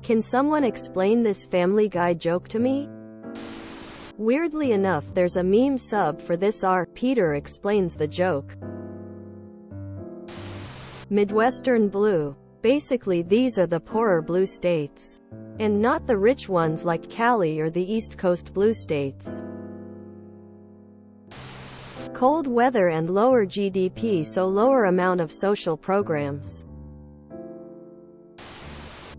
Can someone explain this Family Guy joke to me? Weirdly enough, there's a meme sub for this Peter explains the joke. Midwestern blue. Basically these are the poorer blue states. And not the rich ones like Cali or the East Coast blue states. Cold weather and lower GDP, so lower amount of social programs.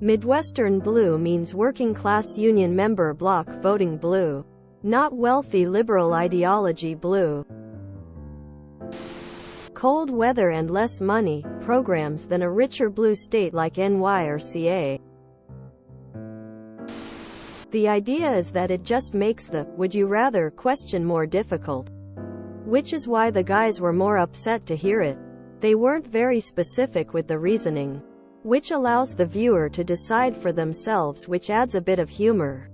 Midwestern blue means working class union member bloc voting blue. Not wealthy liberal ideology blue. Cold weather and less money programs than a richer blue state like NY or CA. The idea is that it just makes the would you rather question more difficult. Which is why the guys were more upset to hear it. They weren't very specific with the reasoning. Which allows the viewer to decide for themselves, which adds a bit of humor.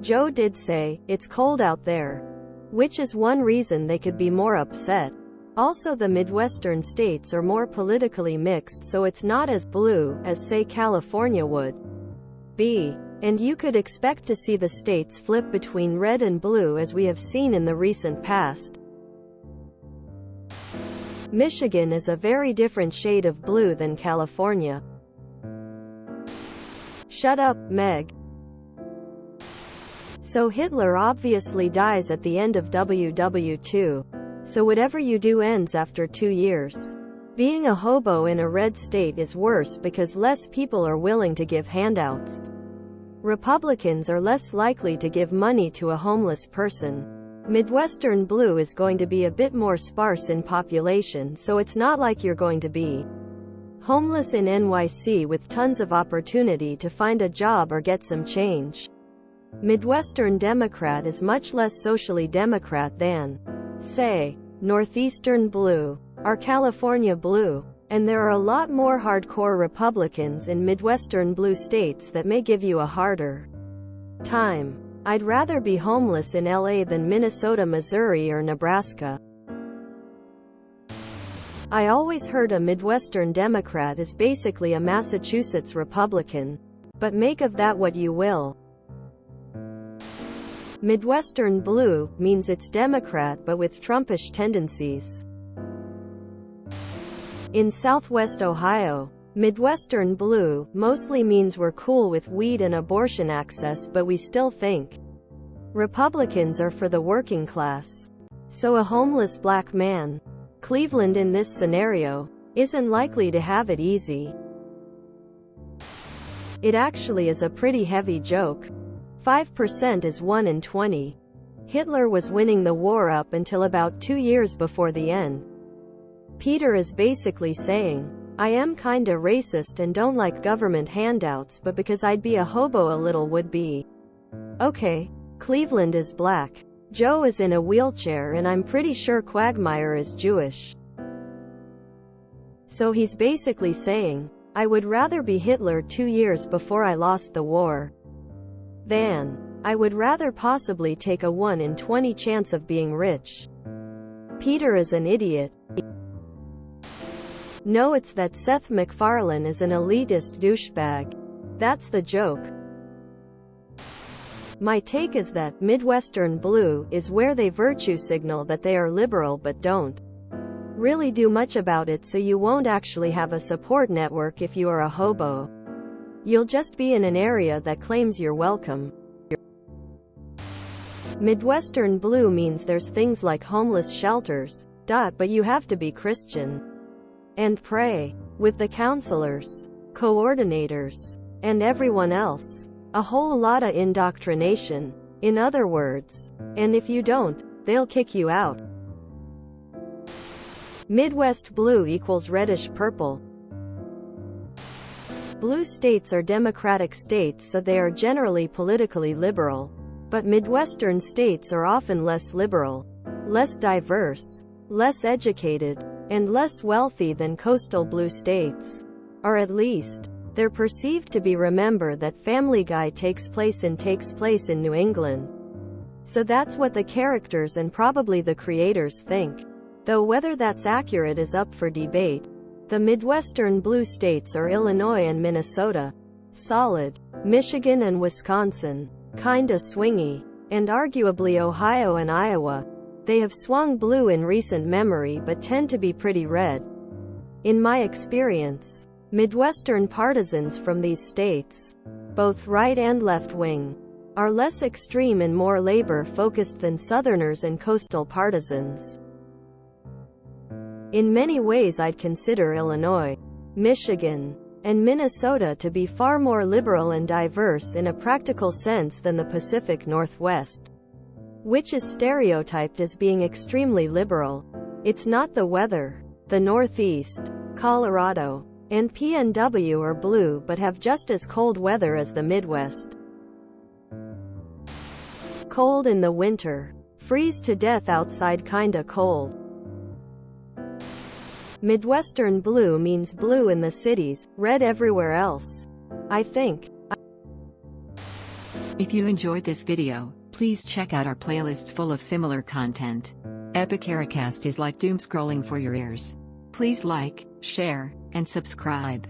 Joe did say, "It's cold out there." Which is one reason they could be more upset. Also the Midwestern states are more politically mixed, so it's not as blue as say California would be. And you could expect to see the states flip between red and blue as we have seen in the recent past. Michigan is a very different shade of blue than California. Shut up, Meg. So Hitler obviously dies at the end of WW2. So whatever you do ends after 2 years. Being a hobo in a red state is worse because less people are willing to give handouts. Republicans are less likely to give money to a homeless person. Midwestern blue is going to be a bit more sparse in population, so it's not like you're going to be homeless in NYC with tons of opportunity to find a job or get some change. Midwestern Democrat is much less socially Democrat than, say, Northeastern blue or California blue. And there are a lot more hardcore Republicans in Midwestern blue states that may give you a harder time. I'd rather be homeless in LA than Minnesota, Missouri, or Nebraska. I always heard a Midwestern Democrat is basically a Massachusetts Republican. But make of that what you will. Midwestern blue means it's Democrat but with Trumpish tendencies. In Southwest Ohio, Midwestern blue mostly means we're cool with weed and abortion access, but we still think Republicans are for the working class. So a homeless black man, Cleveland in this scenario, isn't likely to have it easy. It actually is a pretty heavy joke. 5% is 1 in 20. Hitler was winning the war up until about 2 years before the end. Peter is basically saying, I am kinda racist and don't like government handouts, but because I'd be a hobo a little would be. Okay, Cleveland is black. Joe is in a wheelchair and I'm pretty sure Quagmire is Jewish. So he's basically saying, I would rather be Hitler 2 years before I lost the war than I would rather possibly take a 1 in 20 chance of being rich. Peter is an idiot. No, it's that Seth MacFarlane is an elitist douchebag. That's the joke. My take is that Midwestern blue is where they virtue signal that they are liberal but don't really do much about it, so you won't actually have a support network if you are a hobo. You'll just be in an area that claims you're welcome. Midwestern blue means there's things like homeless shelters, but you have to be Christian and pray with the counselors, coordinators, and everyone else. A whole lot of indoctrination, in other words. And if you don't, they'll kick you out. Midwest blue equals reddish purple. Blue states are democratic states, so they are generally politically liberal. But Midwestern states are often less liberal, less diverse, less educated, and less wealthy than coastal blue states. Or at least, they're perceived to be. Remember that Family Guy takes place in New England. So that's what the characters and probably the creators think. Though whether that's accurate is up for debate. The Midwestern blue states are Illinois and Minnesota. Solid. Michigan and Wisconsin, kinda swingy. And arguably Ohio and Iowa. They have swung blue in recent memory but tend to be pretty red. In my experience, Midwestern partisans from these states, both right and left wing, are less extreme and more labor-focused than Southerners and coastal partisans. In many ways I'd consider Illinois, Michigan, and Minnesota to be far more liberal and diverse in a practical sense than the Pacific Northwest, which is stereotyped as being extremely liberal. It's not the weather. The Northeast, Colorado, and PNW are blue but have just as cold weather as the Midwest. Cold in the winter. Freeze to death outside kinda cold. Midwestern blue means blue in the cities, red everywhere else. I think. If you enjoyed this video, please check out our playlists full of similar content. Epicaricast is like doom scrolling for your ears. Please like, share, and subscribe.